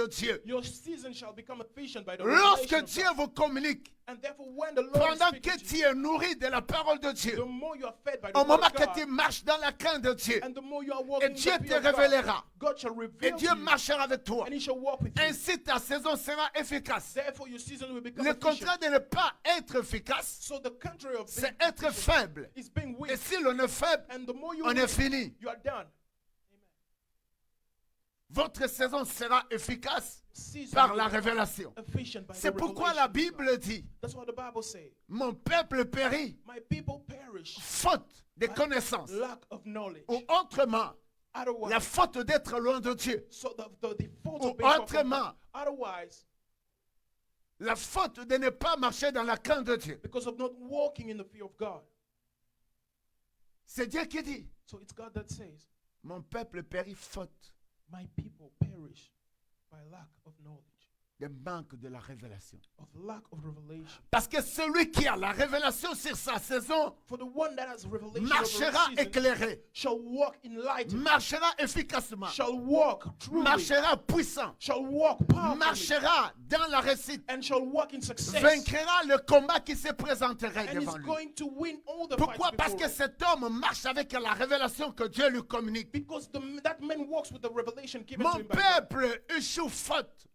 de Dieu. Your season shall become efficient by the Lorsque revelation of Dieu God. vous communique, And therefore, when the Lord is pendant speaking que to tu you, es nourri de la parole de Dieu, the more you are fed by the au word moment of que God, tu marches dans la crainte de Dieu, and the more you are et walking in Dieu the te fear of God, révélera, God shall et reveal Dieu to you, marchera avec toi, and He shall walk with you. ainsi ta saison sera efficace. Therefore, your season will become Le efficient. contraire de ne pas être efficace, So the contrary of being c'est être efficient faible. is being Et weak. si l'on est faible, And the more you on est weak, fini. you are done. Votre saison sera efficace Season par will la become révélation. efficient by C'est the pourquoi la revelation of God. Bible dit, That's what the Bible says. mon peuple périt My people perish faute de by connaissances. lack of knowledge. Ou autrement, Otherwise, la faute d'être loin de Dieu. so the fault Ou of being far from autrement, God. Otherwise, la faute de ne pas marcher dans la crainte de Dieu. because of not walking in the fear of God. C'est Dieu qui dit, So it's God that says, mon peuple périt faute my people perish by lack of knowledge, de manque de la révélation. of lack of revelation. Parce que celui qui a la révélation sur sa saison For the one that has revelation marchera over his season éclairé, shall walk in light, marchera efficacement, shall walk truly, marchera puissant, shall walk powerfully, marchera dans la réussite, and shall walk in success, vaincra le combat qui se présenterait and is devant lui. going to win all the Pourquoi? fights Parce before que him. cet homme marche avec la révélation que Dieu lui communique. Because that man walks with the revelation given to Mon him by God. peuple échoue faute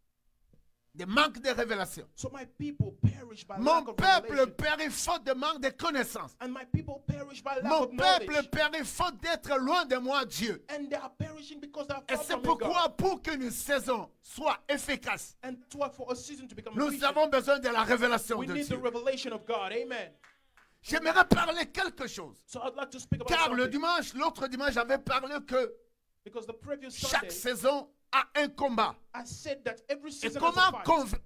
de manque de révélation. So my people perish by Mon lack of peuple revelation. périt faute de manque de connaissances. And my people perish by lack Mon of knowledge. peuple périt faute d'être loin de moi, Dieu. And they are perishing because they are Et far c'est from God. pourquoi, pour qu'une saison soit efficace, And for a season to become nous efficient, avons besoin de la révélation we de need the Dieu. revelation of God. Amen. J'aimerais parler quelque chose. So I'd like to speak about Car le something. dimanche, l'autre dimanche, j'avais parlé que Because the previous chaque Sunday, saison a un combat. I said that every Et season has a fight.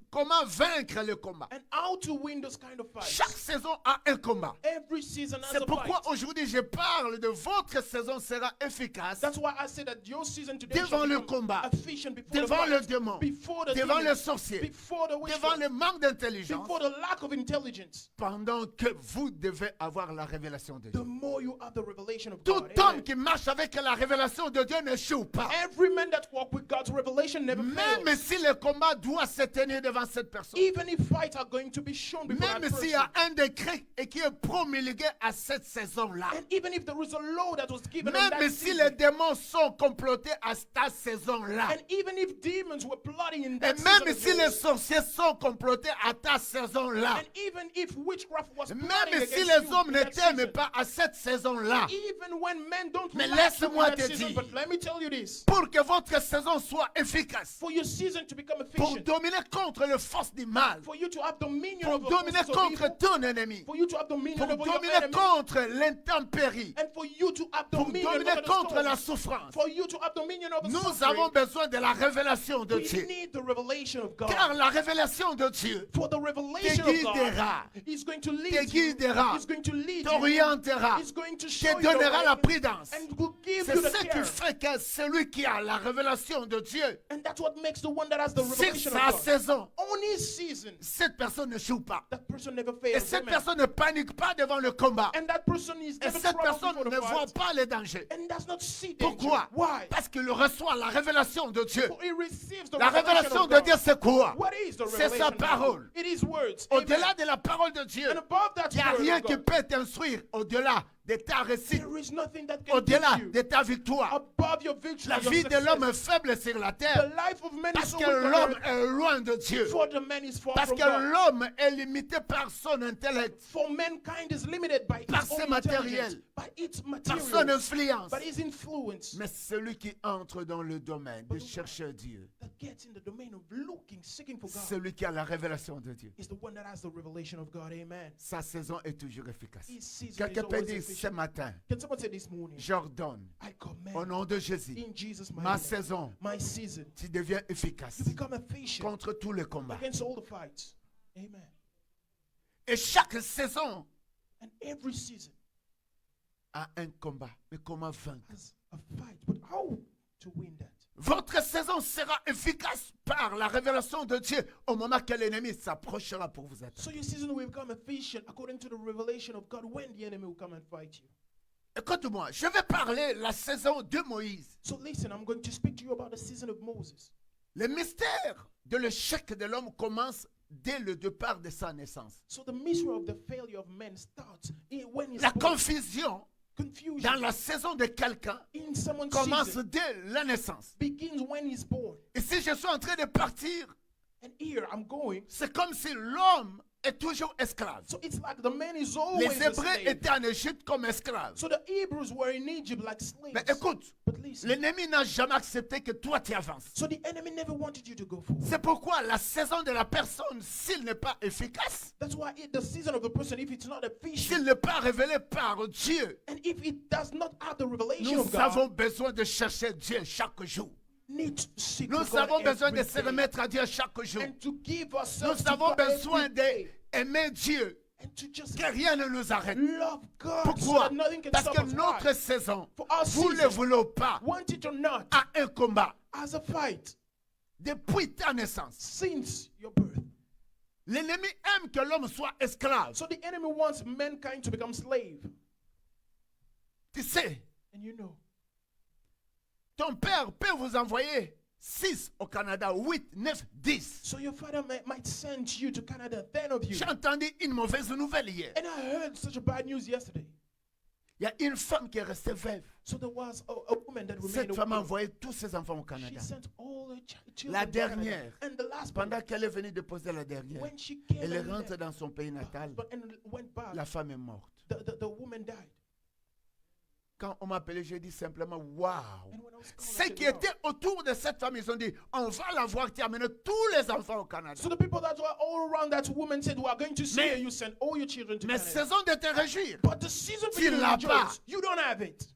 comment vaincre le combat? And how to win those kind of fights. Chaque saison a un combat. Every season has C'est a pourquoi fight. aujourd'hui je parle de votre saison sera efficace That's why I said that your season today devant shall le become combat, efficient before devant the le fight, démon, before the devant demon, le sorcier, before the devant witchcraft, le manque d'intelligence, before the lack of intelligence. pendant que vous devez avoir la révélation de The Dieu. more you have the revelation of Tout God. homme Amen. qui marche avec la révélation de Dieu n'échoue pas. Every man that walks with God's revelation never Même fails. si le combat doit se tenir devant cette personne. Even if fights are going to be shown before Même that s'il y person. a un décret et qui est promulgué à cette saison-là. And even if there is a law that was given on Même that si season. les démons sont complotés à cette saison-là. And even if demons were plotting in Et that même season si as well. les sorciers sont complotés à ta saison-là. And even if witchcraft was plotting Même against si you les hommes in ne that t'aiment season. pas à cette saison-là. Even when men don't Mais like you in laisse-moi that te season, dire. but let me tell you this. Pour que votre saison soit efficace. For your season to become Pour efficient. dominer contre les forces du mal. For you to have dominion Pour over dominer forces of contre evil. ton ennemi. For you to have dominion Pour over your dominer enemy. contre l'intempérie. And for you to have Pour dominion dominer over the contre la storms. souffrance. For you to have dominion over Nous suffering. avons besoin de la révélation de We Dieu. need the revelation of God. Car la révélation de Dieu For the revelation of God guidera, is going to te lead you. guidera, He's going to lead you. t'orientera, He's going to te show you the donnera la way prudence. and will give C'est you the ce qui care. fait que celui qui a la révélation de Dieu, And that's what makes the one that has the sur revelation sa of God. saison, On his season, cette personne ne joue pas. that person never Et fails. cette Amen. personne ne panique pas devant le combat. And that person is Et never cette troubled personne before the ne voit fight. pas les dangers. And does not see danger. Pourquoi? Why? Parce qu'il reçoit la révélation de Dieu. For he receives the La révélation of de God. Dieu, c'est quoi? What is the C'est sa revelation? parole. It is words. Au-delà Amen. de la parole de Dieu, And above that il n'y a word rien of qui God, peut t'instruire au-delà de ta réussite, there is nothing that can au-delà teach you de ta victoire. above your victory. La your vie de success. l'homme est faible sur la The terre life of man is parce so que weak on l'homme earth, est loin de Dieu. for the man is far Parce from que God. l'homme est limité par son intellect, For mankind is limited by par its ses own matériels, intelligence, by its par son materials, influence. by his influence. Mais celui qui entre dans le domaine de chercher Dieu, That gets in the domain of looking, seeking for God, celui qui a la révélation de Dieu, is the one that has the revelation of God. Amen. sa saison est toujours efficace. His season is Quelqu'un peut always dire ce efficient. matin, Can someone say this morning, j'ordonne I command au nom de Jésus, in Jesus' mighty ma name, saison, my season, tu deviens efficace you become efficient contre tous les combats. against all the fights. Amen. Et chaque saison And every season a un combat. Mais comment vaincre? has a fight. But how to win that? Votre saison sera efficace par la révélation de Dieu au moment que l'ennemi s'approchera pour vous attaquer. So your season will become efficient according to the revelation of God when the enemy will come and fight you. Écoute-moi, je vais parler la saison de Moïse. So listen, I'm going to speak to you about the season of Moses. Le mystère de l'échec de l'homme commence dès le départ de sa naissance. So the mystery of the failure of man starts when he's La born. confusion Confusion dans la saison de quelqu'un in someone's commence season dès la naissance. begins when he's born. Et si je suis en train de partir, And here I'm going. c'est comme si l'homme est toujours esclave. So it's like the man is always Les a Hébreux slave. étaient en Égypte comme esclaves. So the Hebrews were in Egypt like slaves. Mais écoute, But listen. l'ennemi n'a jamais accepté que toi tu avances. So the enemy never wanted you to go forward. C'est pourquoi la saison de la personne, s'il n'est pas efficace, That's why the season of the person, if it's not efficient, s'il n'est pas révélé par Dieu, and if it does not have the revelation nous of God, avons besoin de chercher Dieu chaque jour. need to seek Nous God avons besoin de every se day, remettre à Dieu chaque jour. and to give ourselves Nous to avons God besoin every day, d'aimer Dieu, and to just que rien ne nous arrête. love God so Pourquoi? that nothing can Parce stop que us. notre Why? saison, For our vous ne le season, voulez pas, want it or not, a un combat as a fight depuis ta naissance. since your birth. L'ennemi aime que l'homme soit esclave. So the enemy wants mankind to become slave. Tu sais, And you know, ton père peut vous envoyer 6 au Canada, 8, 9, 10. so your father might send you to Canada, 10 of you. J'ai entendu une mauvaise nouvelle hier. And I heard such a bad news yesterday. Il y a une femme qui est restée veuve. So there was a woman that remained Cette a femme a widow. envoyé tous ses enfants au She Canada. sent all her children La to Canada. dernière, And the last one, pendant qu'elle est venue déposer la dernière, when she came elle est and rentrée left, dans son pays natal. and went back, La femme est morte. the woman died. Quand on m'a appelé, j'ai dit simplement waouh. And when I was called, I Ceux said, qui "Wow." étaient autour de cette femme, ils ont dit on va la voir qui a amené tous les enfants au Canada. So the people that were all around that woman said, "We are going to see Mais- her. You send all your children to Mais Canada." saison de te réjouir. But the season for Tu you to l'as pas. rejoice, you don't have it.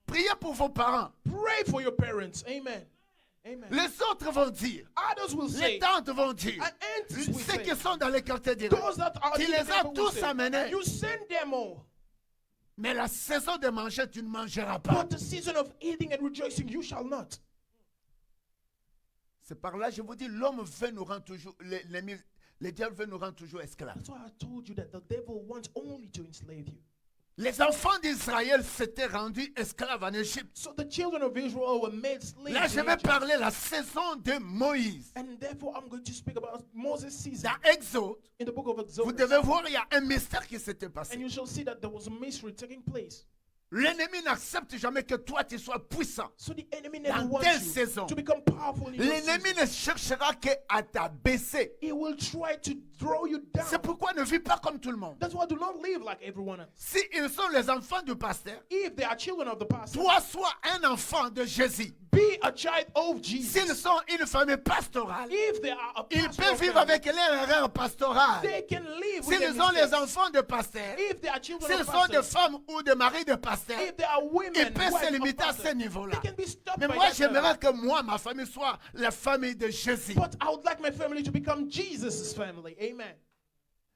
Priez pour vos parents. Pray for your parents. Amen. Amen. Les autres vont dire. Others will say, Les tantes vont dire. and aunties will Ceux say, qui sont dans les quartiers diront. those that are Tu in the les as neighborhood will tous say, amenés. you send them all. Mais la saison de manger, tu ne mangeras pas. But the season of eating and rejoicing, you shall not. C'est par là, je vous dis, l'homme veut nous rendre toujours, le diable veut nous rendre toujours esclaves. That's why I told you that the devil wants only to enslave you. Les enfants d'Israël s'étaient rendus esclaves en Égypte. So the children of Israel were made slaves. Là, je in vais Egypt. parler la saison de Moïse. And therefore, I'm going to speak about Moses' season. Dans Exode, In the book of vous Exodus. devez voir, il y a un mystère qui s'était And passé. you shall see that there was a mystery taking place. L'ennemi n'accepte jamais que toi, tu sois puissant. So the enemy never Dans wants telle you saison, to become powerful in your l'ennemi season. ne cherchera qu'à t'abaisser. He will try to throw you down. C'est pourquoi ne vis pas comme tout le monde. That's why do not live like everyone else. Si ils sont les enfants du pasteur, If they are children of the pastor, toi sois un enfant de Jésus. be a child of Jesus. S'ils sont une famille pastorale, If they are a ils pastor peuvent of vivre family, avec leur erreur pastorale. they can live with S'ils their sont les mistakes. enfants de pasteurs, If they are children s'ils of sont des pastors, femmes ou des maris de pasteurs, if they are women, ils peuvent wives se of limiter à pastors, ce niveau-là. they can be stopped Mais by moi, that j'aimerais level. que moi, ma famille soit la famille de Jésus. But I would like my family to become Jesus' family. Amen.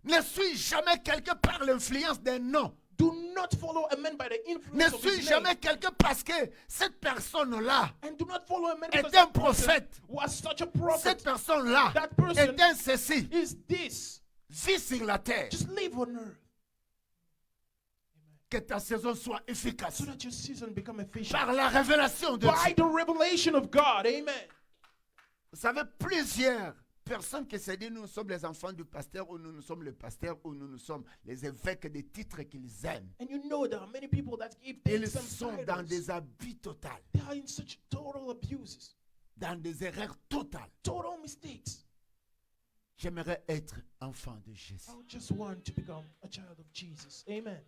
Ne suis jamais quelqu'un par l'influence d'un nom. Do not follow a man by the Ne influence of suis his jamais name. quelqu'un parce que cette personne-là And do not follow a man est because un that person prophète. was such a Cette prophet. personne-là That person est un ceci. is this. Vis sur la terre. Just live on earth Que ta saison soit efficace. so that your season become efficient. Par la révélation de By Dieu. the revelation of God. Amen. Vous savez, plusieurs personnes qui se disent nous sommes les enfants du pasteur ou nous sommes le pasteur ou nous sommes les évêques des titres qu'ils aiment. And you know there are many people that give Ils them sont some dans titles. des abus totaux, They are in such total abuses, dans des erreurs totales. total mistakes. J'aimerais être enfant de Jésus. I would just want to become a child of Jesus. Amen.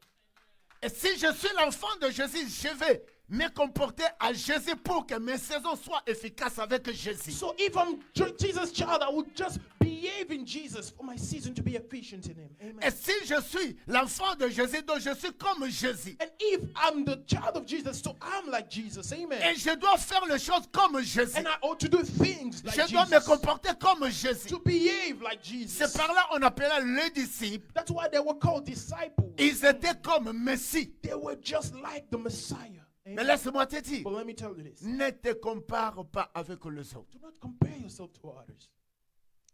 Et si je suis l'enfant de Jésus, je vais me comporter à Jésus pour que mes saisons soient efficaces avec Jésus. So if I'm Jesus' child, I would just behave in Jesus for my season to be efficient in Him. Amen. Et si je suis l'enfant de Jésus, donc je suis comme Jésus. And if I'm the child of Jesus, so I'm like Jesus. Et Amen. je dois faire les choses comme Jésus. And I ought to do things like Je dois me Jesus. comporter comme Jésus. To behave like Jesus. C'est par là qu'on appela les disciples. That's why they were called disciples. Ils étaient comme Messie. They were just like the Messiah. Mais Amen. laisse-moi te dire, But let me tell you this. ne te compare pas avec les autres. Do not compare yourself to others.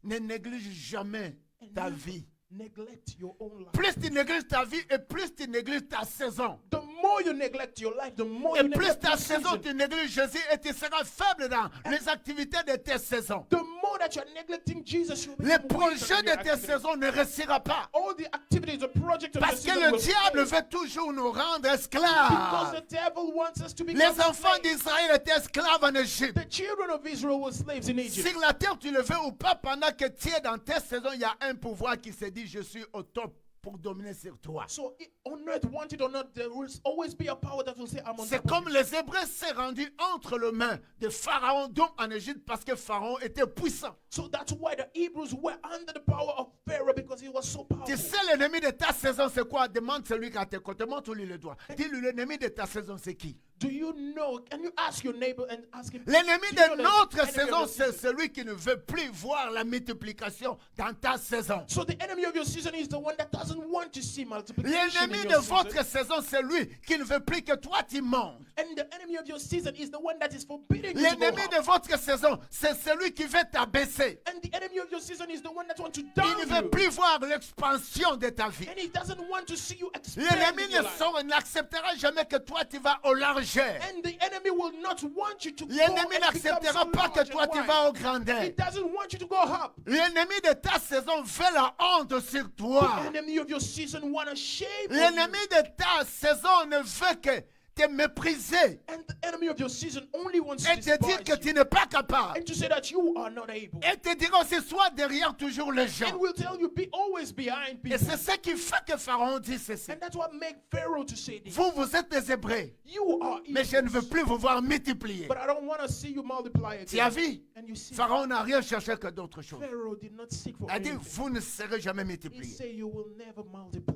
Ne néglige jamais And ta never, vie neglect your own life, plus tu négliges ta vie et plus tu négliges ta saison. the more you neglect your life, the more Et you plus neglect ta your saison, season. tu négliges Jésus et tu seras faible dans les activités de tes saisons. The more that you're neglecting Jesus, you'll Les become weaker projets in your de tes activities. saisons ne réussira pas. All the activities, the project of your Parce que season le will diable fail. veut toujours nous rendre Because esclaves. the devil wants us to become Les enfants slaves. d'Israël étaient esclaves en Égypte. The children of Israel were slaves in Egypt. Sur la terre, tu le veux ou pas, pendant que tu es dans tes saisons, il y a un pouvoir qui se dit, je suis au top pour dominer sur toi. So on earth, want it or not, there will always be a power that will say, I'm on C'est top of comme you. les Hébreux s'est rendus entre les mains de Pharaon, donc en Égypte, parce que Pharaon était puissant. So that's why the Hebrews were under the power of Pharaoh, because he was so powerful. Tu sais, l'ennemi de ta saison, c'est quoi? Demande celui qui a tes côtés, montre-lui le doigt. Dis-lui, l'ennemi de ta saison, c'est qui? Do you know? Can you ask your neighbor and ask him? L'ennemi do you know de the notre enemy of saison, your c'est season? celui qui ne veut plus voir la multiplication dans ta saison. So the enemy of your season is the one that doesn't want to see multiplication L'ennemi in de your votre season. saison, c'est lui qui ne veut plus que toi tu montes. And the enemy of your season is the one that is forbidding you to go L'ennemi up. de votre saison, c'est celui qui veut t'abaisser. And the enemy of your season is the one that wants to Il down ne veut you. plus voir l'expansion de ta vie. And he doesn't want to see you expand L'ennemi in your life. n'acceptera jamais que toi tu vas au largeur. And the enemy will not want you to go L'ennemi and become n'acceptera so pas que large toi and tu wide. vas au grandeur. He doesn't want you to go up. L'ennemi de ta saison veut la honte sur toi. The enemy of your season want to shame on you. L'ennemi de ta saison ne veut que te mépriser And the enemy of your season only wants to et te dire despise que you. tu n'es pas capable. And to say that you are not able. Et te dire aussi, sois derrière toujours les gens. And will tell you, be always behind Et people. c'est ce qui fait que Pharaon dit ceci. And that's what make Pharaoh to say this. Vous, vous êtes des Hébreux, You are mais je ne veux Hebrews, plus vous voir multiplier. but I don't want to see you multiply Tu as again. vu? And you see, Pharaon n'a rien cherché que d'autre chose. Pharaoh did not seek for Il a dit, anything. vous ne serez jamais He multipliés. said, you will never multiply.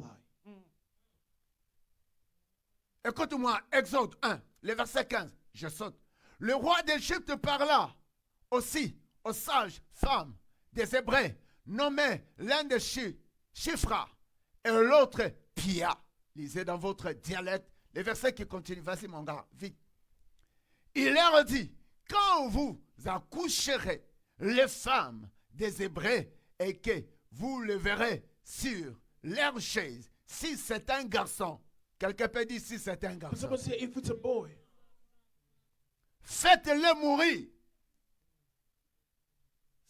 Écoute-moi, Exode 1, le verset 15. Je saute. Le roi d'Égypte parla aussi aux sages femmes des Hébreux, nommés l'un de Shifra et l'autre Pia. Lisez dans votre dialecte les versets qui continuent. Vas-y mon gars, vite. Il leur dit, quand vous accoucherez les femmes des Hébreux et que vous le verrez sur leur chaise, si c'est un garçon, quelqu'un peut dire si c'est un But garçon, someone say, if it's a boy, faites-le mourir.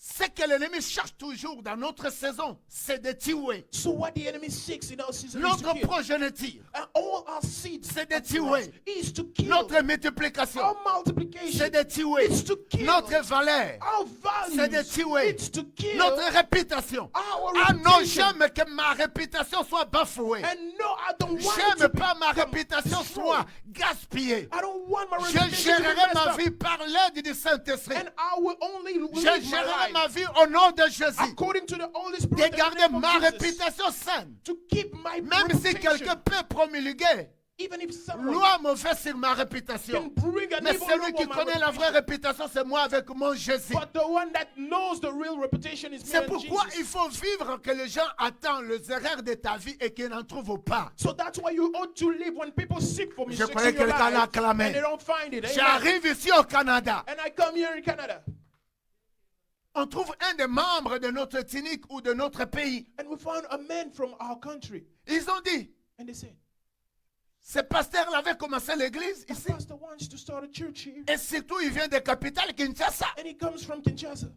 Ce que l'ennemi cherche toujours dans notre saison, c'est de tuer. so what the enemy seeks in our season is to Notre kill. progéniture, And all our seeds c'est de after tuer. us is to kill. Notre multiplication, Our multiplication, c'est de tuer. it's to kill. Notre valeur, Our c'est de values, tuer. it's to kill. Notre réputation. Our Ah non, reputation. j'aime que ma réputation soit bafouée. And no, I don't want it to J'aime pas ma become réputation destroyed. soit gaspillée. I don't want my Je reputation to be gérerai messed ma up. vie par l'aide du Saint-Esprit. And I will only Je live my gérerai life ma vie au nom de Jésus. according to the Holy Spirit De and the garder name of ma Jesus, réputation saine. to keep my Même si reputation. quelqu'un peut promulguer Even if someone loi mauvaise sur ma can réputation. bring an Mais evil celui law qui on my connaît la vraie reputation. réputation, c'est moi avec mon Jésus. But the one that knows the real reputation is me C'est and pourquoi Jesus. il faut vivre que les gens attendent les erreurs de ta vie et qu'ils n'en trouvent pas. So that's why you ought to live when people seek for Je mistakes croyais in your quelqu'un l'a life acclamé. and they don't find it. Amen. J'arrive ici au Canada. And I come here in Canada On trouve un des membres de notre clinique ou de notre pays. and we found a man from our country Ils ont dit, and they said, ce pasteur avait commencé l'église "Our ici. pastor wants to start a church here Et surtout, il vient de la capitale Kinshasa. and he comes from Kinshasa."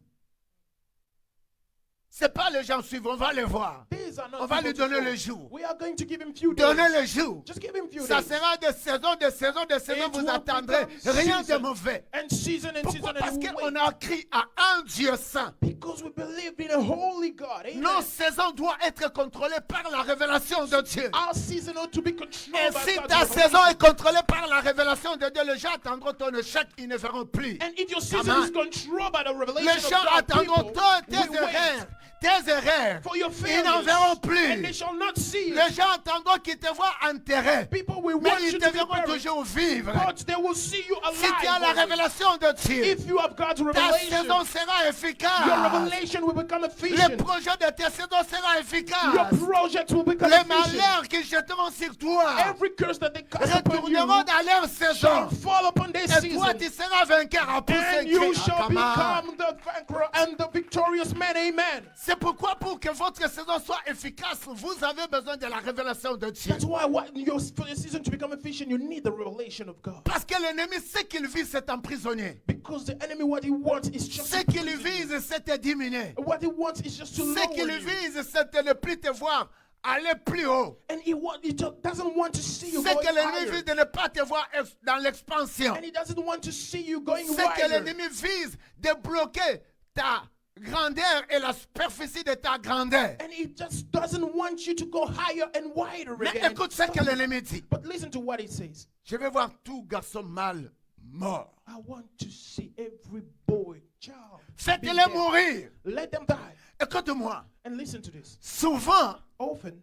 Ce n'est pas les gens suivent, on va les voir. These are not On va people lui to donner follow. le jour. We are going to give him few days. Donnez le jour. Just give him few Ça days. sera de saison, de saison, de saison. It Vous will attendrez become rien de season mauvais. and season and Pourquoi? season Parce and we qu'on wait. a crié à un Dieu saint. Because we believe in a holy God. Amen. Nos saisons doivent être contrôlées par la révélation de Dieu. Our season ought to be Et controlled by si God's ta revelation. saison est contrôlée par la révélation de Dieu, les gens attendront ton échec, ils ne verront plus. And if your season Amen. is controlled by the revelation Les of gens God, attendront people tes will wait erreurs, tes erreurs. for your Ils n'en failures, verront and they plus. shall not see it. Les gens attendront qu'ils te voient enterré. People will Mais want ils you te to be verront buried, toujours vivre. but they will see you Si tu as la alive. révélation de Dieu, If you have God's ta revelation, saison sera your efficace. revelation will become Le efficient. projet de ta saison sera Your efficace. project will become Les efficient. malheurs qu'ils jetteront sur toi Every curse that they cast upon you retourneront dans leur saison. shall fall upon their Et toi, season. tu seras vainqueur à pousser And you shall become the vanquisher and the victorious man. Amen. C'est pourquoi, pour que votre saison soit efficace, vous avez besoin de la révélation de Dieu. That's why for your season to become efficient, you need the revelation of God. Parce que l'ennemi, ce qu'il vise, c'est emprisonner. Because the enemy, what he wants is just Ce to qu'il prison you. vise, c'est te diminuer. What he wants is just to Ce lower qu'il you. vise, c'est de ne plus te voir aller plus haut. And he doesn't want to see you Ce going que l'ennemi higher. vise, de ne pas te voir dans l'expansion. And he doesn't want to see you going Ce que wider. l'ennemi vise, de bloquer ta grandeur et la superficie de ta grandeur. And he just doesn't want you to go higher and wider Mais again. écoute ce que l'ennemi dit. But listen to what he says. Je vais voir tout garçon mâle mort. I want to see every boy, child. be Faites-les dead. mourir. Let them die. Écoute-moi. And listen to this. Souvent, Often,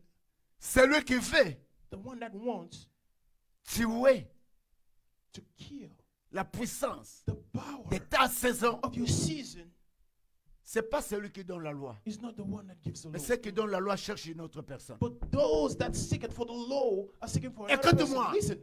celui qui fait the one that wants tuer to kill la puissance the power de ta saison, of your season c'est pas celui qui donne la loi. is not the one that gives the Mais law. celui qui donne la loi cherche une autre personne. But those that seek it for the law are seeking for another person. Écoute-moi. Listen.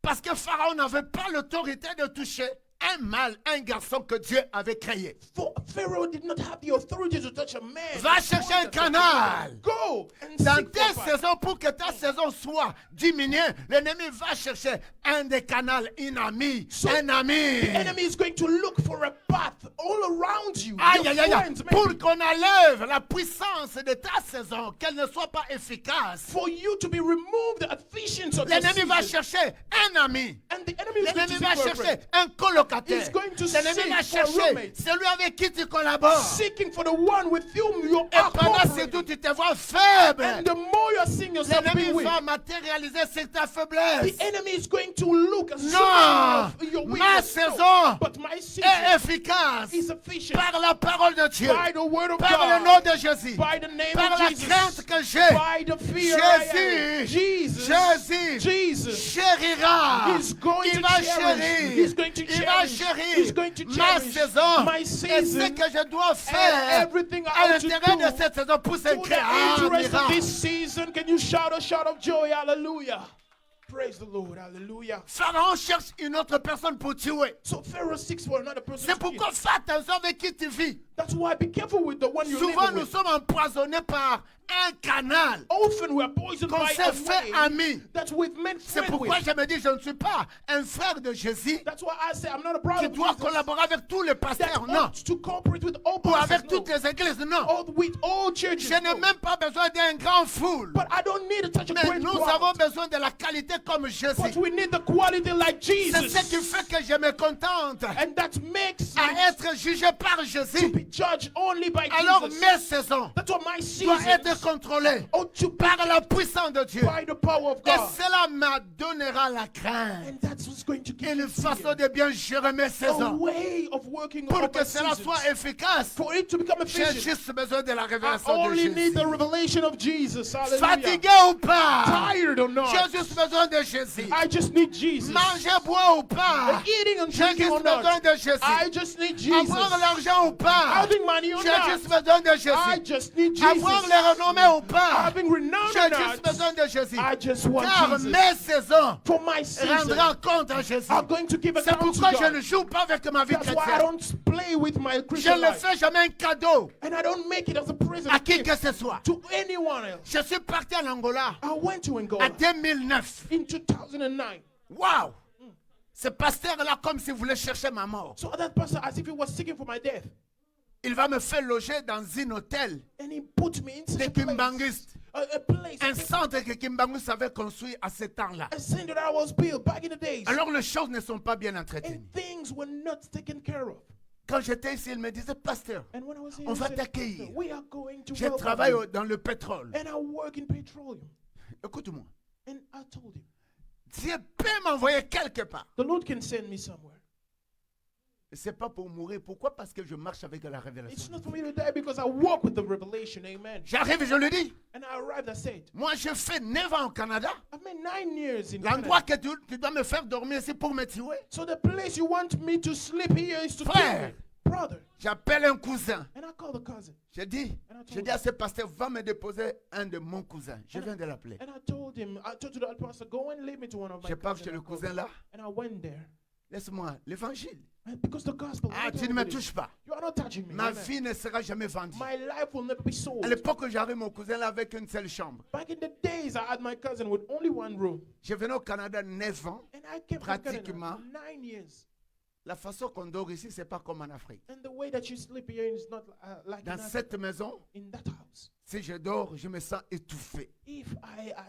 Parce que Pharaon n'avait pas l'autorité de toucher un mâle, un garçon que Dieu avait créé. For Pharaoh did not have the authority to touch a man. Va chercher un canal. Go and Dans seek tes for fight. saisons, pour que ta saison soit diminuée, l'ennemi va chercher un des canaux, un ami, So, un ami. The enemy is going to look for a path all around you. Aïe, Your aïe, aïe, friends, pour maybe. qu'on enlève la puissance de ta saison, qu'elle ne soit pas efficace. For you to be removed the efficiency of your L'ennemi va season. chercher un ami. And the enemy is going L'ennemi to va seek for a chercher friend. un colocataire. He's going to L'ennemi seek va for a chercher roommate. celui avec qui tu collabores. Seeking for the one with whom you Et are pendant ce cooperating. temps, tu te vois faible. And the more you are seeing yourself L'ennemi being weak, va matérialiser sur ta faiblesse. the enemy is going to look and Non, see your ma weakness. saison No, but my season est efficace is efficient par la parole de Dieu, by the word of par le nom God, de Jésus, by the name par of la Jesus, crainte que j'ai. by the fear I am. Jésus, Jesus Jésus chérira. is going Il to va cherish. He's chérir. going to Il va cherish. He's chérir going to ma cherish saison. my Et season ce que je dois and faire everything à I ought to l'intérieur de do. cette saison pour To s'inscrire. the interest of Ah, this season, can you shout a shout of joy? Hallelujah. Praise the Lord. Hallelujah. Pharaon cherche une autre personne pour tuer. So Pharaoh seeks for another person C'est to kill. pourquoi fais attention avec qui tu vis. That's why be careful with the one you're Souvent, living nous with. sommes empoisonnés par un canal Often we are poisoned qu'on by s'est a fait way ami. that we've made C'est friends pourquoi with. je me dis, je ne suis pas un frère de Jésus That's why I say I'm not a qui brother of doit Jesus collaborer avec tous les that pasteurs. Non. ought to cooperate with all Ou pastors. avec No. toutes les églises. Non. With all churches. Je n'ai No. même pas besoin d'un grand foule. But I don't need such a Mais great nous crowd. avons besoin de la qualité comme But Jésus. we need the quality like C'est Jesus. ce qui fait que je me contente And that makes à me être jugé par to Jésus. be judged only by Alors Jesus. mes saisons That's why my doivent season être contrôlées ought to be par la puissance de Dieu. by the power of Et God. cela me donnera la crainte. And that's what's going to give Une you façon de bien gérer mes a saisons. way of working Pour on que my cela seasons. soit efficace, For it to become j'ai efficient, juste besoin de la I révélation de only need Jésus. the revelation of Jesus. Hallelujah. Fatigué ou pas, Tired or not, j'ai juste besoin de Jésus. I just need Jesus. Manger, boire ou pas, Eating and j'ai drinking or juste besoin not, de Jésus. I just need Jesus. Avoir l'argent ou pas, Having money or j'ai not, juste besoin de I Jésus. just need Avoir Jesus. les renommées ou pas, Having renown j'ai or juste not, besoin de Jésus. I just want Car Jesus. mes saisons For my season, rendront compte à Jésus. I'm going to give C'est account to pourquoi je God. ne joue pas avec ma vie That's why I chrétienne. don't play with my Je Christian ne life. fais jamais un cadeau And I don't make it as a present à qui gift que ce soit. to anyone else. Je suis parti en Angola I went to en Angola 2009. in 2009. Waouh! Ce pasteur-là, comme s'il voulait chercher ma mort. So that pastor, as if he was seeking for my death, Il va me faire loger dans un hôtel and he put me in such des a place, Kimbanguistes. a place, Un centre que Kimbanguistes avait construit à ce temps-là. a center that I was built back in the days, Alors les choses ne sont pas bien entretenues. and things were not taken care of. Quand j'étais ici, il me disait, pasteur, And when I was here, on he va said, t'accueillir. we are going to Je welcome travaille you. dans le pétrole. And I work in petroleum. Écoute-moi. And I told him, Dieu peut m'envoyer quelque part. the Lord can send me somewhere. Ce n'est pas pour mourir. Pourquoi? Parce que je marche avec la It's révélation. not for me to die because I walk with the revelation. Amen. J'arrive et je le dis. And I arrived, I said, Moi, je fais 9 ans au Canada. I've been 9 years in L'endroit Canada. que tu dois me faire dormir, c'est pour me tuer. So the place you want me to sleep here is to kill Frère, me. brother. J'appelle un cousin. And I called the cousin. J'ai dit And I told à ce pasteur, va me déposer un de mon cousin. Je viens de l'appeler. And I told that pastor, go and lead me to one of my Je pars cousins. chez le I called cousin him. là. And I went there. Laisse-moi l'évangile. And because the gospel. Ah, what tu ne do me I do? touches pas. You are not touching me. Ma Amen. vie ne sera jamais vendue. My life will never be sold. À l'époque, j'avais mon cousin là avec une seule chambre. Back in the days, I had my cousin with only one room. Je venais au Canada 9 ans. And I came from Canada Pratiquement. 9 years. La façon qu'on dort ici, c'est pas comme en Afrique. And the way that you sleep here is not like Dans in, cette maison, in that house. si je dors, je me sens étouffé. If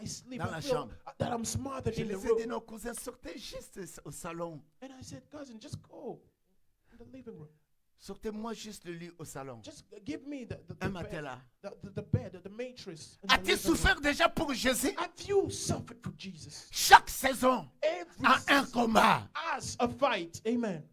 I sleep, Dans I la feel chambre. that I'm smothered Je in the laissais dire room. nos cousins, sortez juste au salon. And I said, cousin, just go in the living room. Sortez-moi juste le lit au salon. Just give me the Un bed, matelas. the bed, the mattress. in the As-tu living room. souffert déjà pour Jésus? Have you suffered for Jesus? Chaque saison Every a un season combat. has a fight. Amen.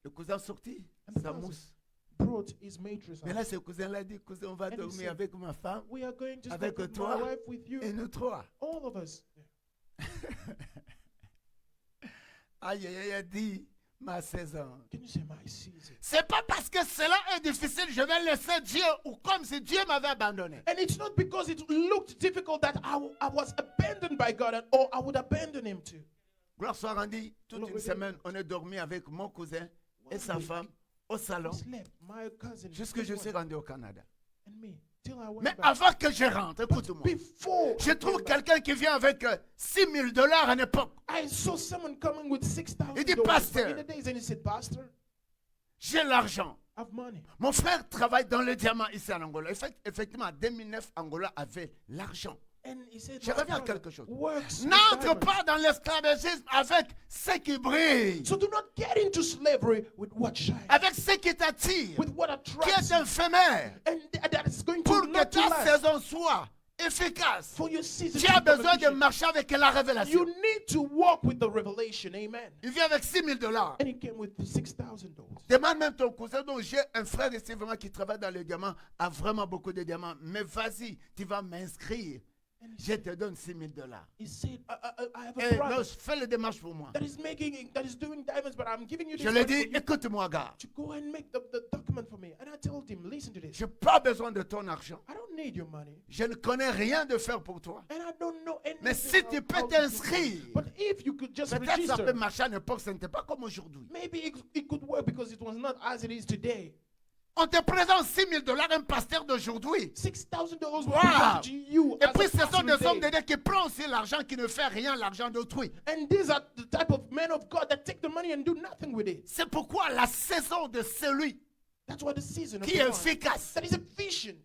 Le cousin sorti, And the sa cousin mousse. brought his mattress Mais out. là, ce cousin-là dit, cousin, on va And he dormir said, avec ma femme We are going to avec sleep with toi my wife, with you, et nous trois. all of us. Aïe, aïe, aïe, a dit ma saison. Can you say my season? C'est pas parce que cela est difficile, je vais laisser Dieu ou comme si Dieu m'avait abandonné. And it's not because it looked difficult that I was abandoned by God or I would abandon him too. Gloire soit rendue, toute une semaine, on est dormi avec mon cousin et sa femme au salon I slept, my cousin, jusque je suis rendu au Canada. and me, till I went Mais back. avant que je rentre, écoute-moi, Before je I trouve came back, quelqu'un qui vient avec $6,000 à l'époque. I saw someone coming with $6,000 Il dit, back Pasteur. in the days, and he said, Pastor, J'ai l'argent. I have money. Mon frère travaille dans le diamant ici en Angola. Effectivement, en 2009, Angola avait l'argent. And he said, Je "My reviens à brother quelque chose. works with N'entre diamonds." pas dans l'esclavagisme avec ce qui brille, So do not get into slavery with what shines, avec ce qui t'attire, with what qui attracts est you, éphémère, and that is going pour to que not to ta last. saison soit efficace. For your season Tu to as become besoin de efficient. marcher avec la révélation. You need to walk with the revelation. Amen. Il vient avec $6,000. And he came with $6,000. Demande même ton cousin, donc j'ai un frère ici vraiment qui travaille dans le diamant, a vraiment beaucoup de diamants. Mais vas-y, tu vas m'inscrire. And he Je te donne $6,000. He said, I have a Et brother non, fais le démarche pour moi. that is doing diamonds, but I'm giving you this Je lui ai money dit, for you écoute-moi, gars. to go and make the document for me. And I told him, listen to this. Je n'ai pas besoin de ton argent. I don't need your money. Je ne connais rien de faire pour toi. And I don't know anything. Mais si tu peux how to do t'inscrire, it. But if you could just peut-être ça peut register, marcher à l'époque, ce n'était pas comme aujourd'hui. maybe it could work because it was not as it is today. On te présente $6,000, un pasteur d'aujourd'hui. $6,000 will Wow. be to you. Et as puis a ce sont pastor des hommes de today. Dieu qui prennent aussi l'argent, qui ne fait rien, l'argent d'autrui. And these are the type of men of God that take the money and do nothing with it. C'est pourquoi la saison de celui That's why the season of qui the est one efficace that is efficient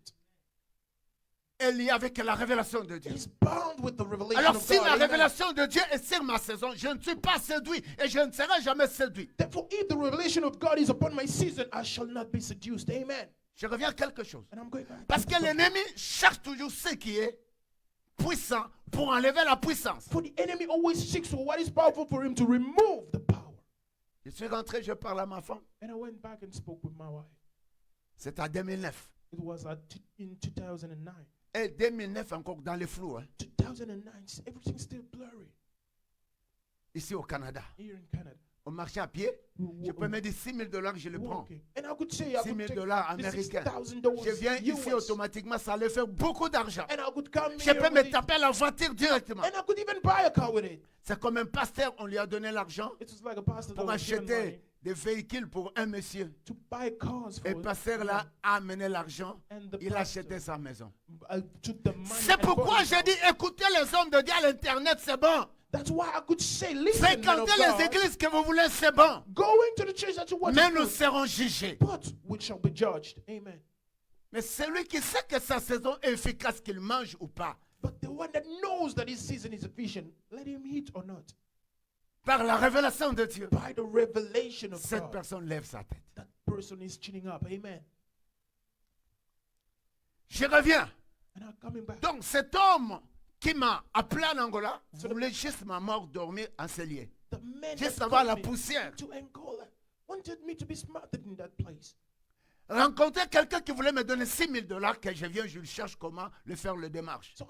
est lié avec la révélation de Dieu. is bound with the revelation Alors of si God. la Amen. révélation de Dieu est sur ma saison, je ne suis pas séduit et je ne serai jamais séduit. Therefore, if the revelation of God is upon my season, I shall not be seduced. Amen. Je reviens à quelque chose. And I'm going back. Parce que l'ennemi cherche toujours ce qui est puissant pour enlever la puissance. For the enemy always seeks for what is powerful for him to remove the power. Je suis rentré, je parle à ma femme. And I went back and spoke with my wife. C'est en 2009. It was in 2009. Et 2009 encore dans les flous, hein, 2009, everything's still blurry ici au Canada. here in Canada. On marchait à pied. Je peux me dire $6,000, je le prends. Walking. And I could say I could take $6,000 the américains. $6,000 Je viens ici US, automatiquement, ça allait faire beaucoup d'argent. and I could come Je here peux me with it, taper la voiture directement. and I could even buy a car with it. C'est comme un pasteur, on lui a donné l'argent It was like a pastor that pour was given money acheter des véhicules pour un monsieur. to buy cars for Et le pasteur là a amené l'argent, And the il a pastor, acheté sa maison. took the money. C'est and bought pourquoi it. j'ai dit, écoutez les hommes de Dieu à l'internet, c'est bon. That's why I could say, listen, man of Fréquentez les God, églises que vous voulez, c'est bon. going to the church that you want Mais to nous go, serons jugés. but we shall be judged. Amen. Mais celui qui sait que sa saison est efficace, qu'il mange ou pas, But the one that knows that his season is efficient, let him eat or not. par la révélation de Dieu, By the revelation of cette God, personne lève sa tête. that person is chinning up. Amen. Je reviens. And I'm coming back. Donc cet homme qui m'a appelé en Angola voulait juste ma mort dormir en cellier. The man Juste that avoir called la me poussière. to Angola wanted me to be smothered in that place. Rencontrer quelqu'un qui voulait me donner $6,000 que je viens, je le cherche comment le faire le démarche. So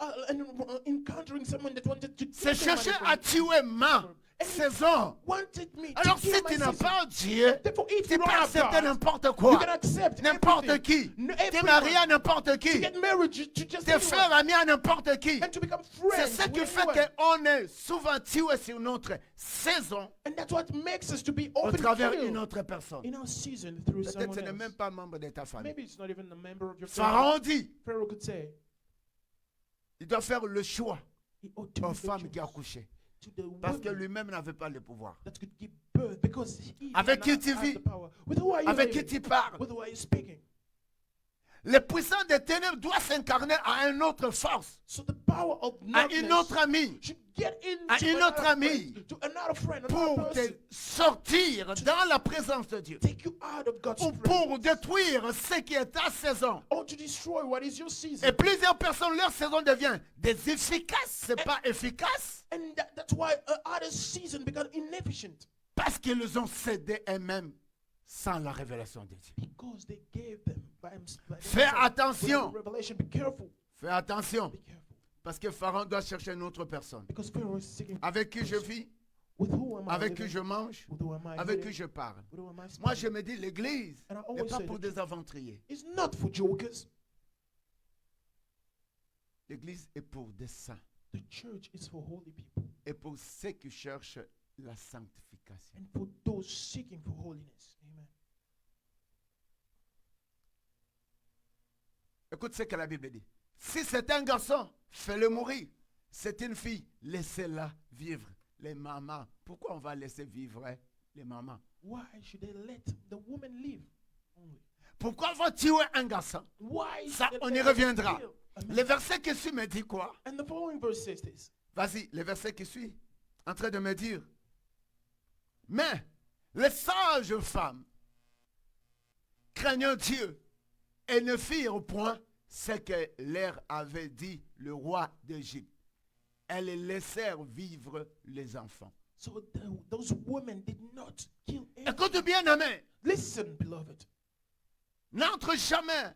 encountering someone that wanted to C'est take the money chercher from à me. tuer ma saison. wanted me Alors to si kill my tu n'as season. pas Dieu, Therefore, if tu you peux don't have accepter God, n'importe you quoi. can accept N'importe everything. qui. No, Tu es everyone. marié à n'importe To qui. get married to just Tes frères anyone. amis à n'importe qui. And to become C'est friends ce qui with fait anyone. qu'on est souvent tué sur notre saison And that's what makes us to be au often travers killed d'une autre personne. in our season through Peut-être someone ce n'est else. même pas membre de ta famille. Maybe it's not even a member of your family. Pharaon dit, Pharaoh could say, il doit faire le choix he ought to aux make the femmes qui choice accouchaient. to the Parce que women lui-même n'avait pas le pouvoir. that could give birth, because he Avec did qui not tu have vis? the power. With who are you Avec qui living? tu parles? With who are you speaking? Le puissant des ténèbres doit s'incarner à une autre force, So the power of à une autre darkness amie, should get à into une autre another amie, friend, to another friend, pour another person, te sortir dans la présence de Dieu, take you out of God's ou presence, pour détruire ce qui est ta saison. or to destroy what is your season. Et plusieurs personnes, leur saison devient des efficaces, c'est pas efficace, And that's why other season become inefficient, parce qu'ils ont cédé eux-mêmes sans la révélation de Dieu. because they gave them by Fais themselves attention, without revelation. Be careful. fais attention, Be careful. parce que Pharaon doit chercher une autre personne. Because Pharaoh is seeking Avec qui je vis, with who am I avec qui living? je mange, With who am I avec qui living? je parle. With who am I Moi, speaking? je me dis, l'église And I n'est always pas say pour that des aventuriers. it's not for jokers. L'église est pour des saints The church is for holy people et pour ceux qui cherchent la sanctification. and for those seeking for holiness. Amen. Écoute ce que la Bible dit. Si c'est un garçon, fais-le mourir. C'est une fille, laissez-la vivre. Les mamans, pourquoi on va laisser vivre les mamans? Why should they let the woman live only? Pourquoi on va tuer un garçon? Why Ça, should on they y let reviendra. kill a man? Le verset qui suit me dit quoi? And the following verse says this. Vas-y, le verset qui suit, en train de me dire. Mais les sages femmes craignant Dieu et ne firent point ce que leur avait dit le roi d'Égypte. Elles laissèrent vivre les enfants. So those women did not kill anyone. Écoute bien, amen. Listen, beloved. N'entre jamais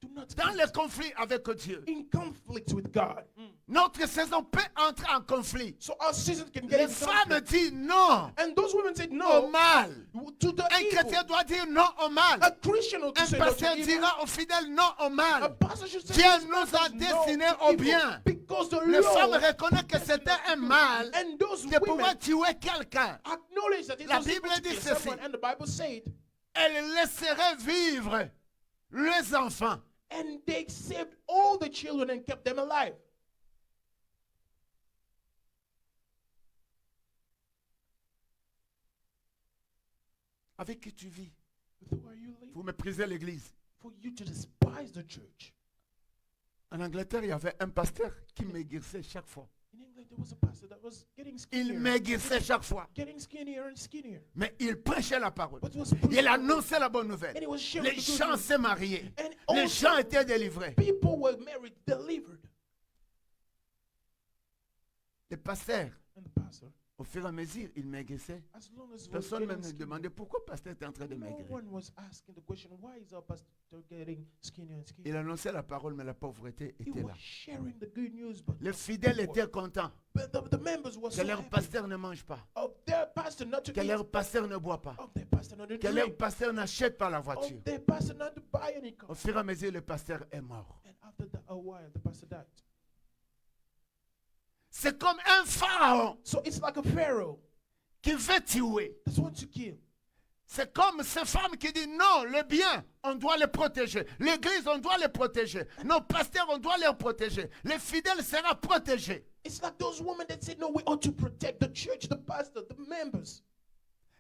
Do not dans get le conflit avec Dieu. in conflict with God. Notre saison peut entrer en conflit. So our season can get Les in femmes conflict. disent non And those women said au no mal. to the Un evil. chrétien doit dire non au mal. A Christian ought to Un say no to pasteur evil. dira aux fidèles non au A mal. pastor should say Dieu to his nous a members no destinés to au evil, bien. because the Les femmes Lord reconnaissent que c'était un mal and those de pouvoir women tuer quelqu'un. acknowledge that it La was Bible supposed to dit kill ceci. someone, and the Bible said, Elles laisseraient vivre les enfants. and they saved all the children and kept them alive. Avec qui tu vis? With who are you living? Vous méprisez l'église. For you to despise the church. En Angleterre, il y avait un pasteur qui maigrissait chaque fois. In England, there was a pastor that was getting Il skinnier, maigrissait chaque fois. getting skinnier and skinnier. Mais il prêchait la parole. But was Il preaching annonçait la bonne nouvelle. and he was sharing Les the good gens news. s'est mariés. And Les also, gens étaient délivrés. people were married, delivered. Les pasteurs, And the pastor, au fur et à mesure, il maigrissaient. as long as he was Personne getting même ne skinnier, demandait pourquoi le pasteur était en train de no maigrir. one was asking the question, why is our pastor getting skinnier and skinnier? Il annonçait la parole, mais la pauvreté He était was là. sharing the good news, but Les fidèles étaient contents but the members were que so leur happy pasteur ne mange pas, of their pastor not to que eat, leur pasteur ne boit pas, of their pastor not to que leur drink, pasteur n'achète pas la voiture. of their pastor not to buy any car. Au fur et à mesure, le pasteur est mort. And after that, a while, the pastor died. C'est comme un pharaon So it's like a pharaoh qui veut tuer. that wants to kill. C'est comme ces femmes qui disent non, le bien, on doit les protéger. L'église, on doit les protéger. Nos pasteurs, on doit les protéger. Les fidèles seront protégés. It's like those women that said, no, we ought to protect the church, the pastor, the members.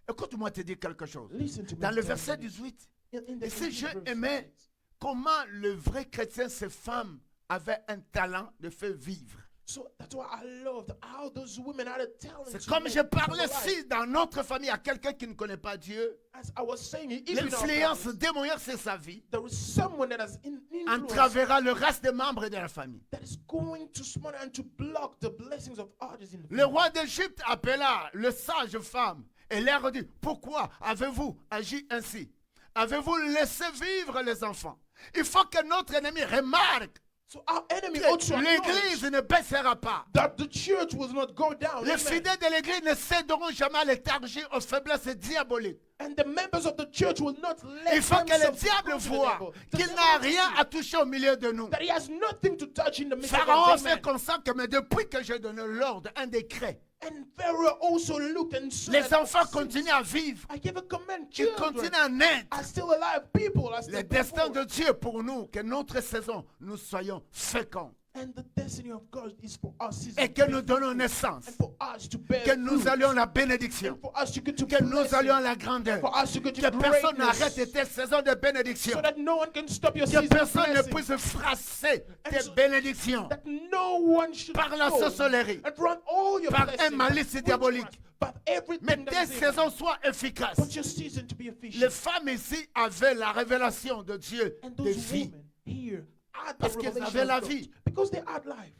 Écoute-moi te dire quelque chose. Listen to me. Dans le tell verset you. 18, In the et si je 18th verse, aimais comment le vrai chrétien, ces femmes, avaient un talent de faire vivre. so that's why I loved how those women had a talent. C'est to comme make je people parlais alive. si dans notre famille, il y a quelqu'un qui ne connaît pas Dieu, As I was saying, if in our l'influence families, démoniaque sur sa vie there is someone that has influence entravera le reste des membres de la famille. that is going to smother and to block the blessings of others in the Le family. roi d'Égypte appela le sage femme et leur dit, pourquoi avez-vous agi ainsi? Avez-vous laissé vivre les enfants? Il faut que notre ennemi remarque So our enemy que also l'église acknowledge ne baissera pas. that the church will not go down. Les Amen. fidèles de l'église ne céderont jamais à léthargie, aux faiblesses diaboliques. And the members of the church will not let Il faut que le themselves diable go to the voie devil. The qu'il devil n'a has to rien see à toucher au milieu de nous. that he has nothing to touch in the midst of Pharaon us. fait Amen. comme ça, mais depuis que j'ai donné l'ordre, un décret, And Pharaoh also looked and saw les that enfants since continuent à vivre. I give a command, Ils children continuent à naître. are still alive, people are still Le destin born. de Dieu pour nous, que notre saison, nous soyons féconds. And the destiny of God is for us season Et to que bear nous donnons fruit, naissance. and for us to bear Que nous fruit, allions à la bénédiction. and for us to get to Que nous blessing, allions à la grandeur. for us to get to Que personne greatness, n'arrête tes saisons de bénédiction. so that no one can stop your Que season of personne ne blessing, puisse frasser tes so- bénédictions that no one should par la go sorcellerie, and run all your par blessings, un malice witchcraft, diabolique. but everything Mais that tes is evil. saisons soient efficaces. Want your season to be efficient. Les femmes ici avaient la révélation de Dieu And de those vie. women here had the Parce qu'ils revelation avaient of la God, vie. because they had life.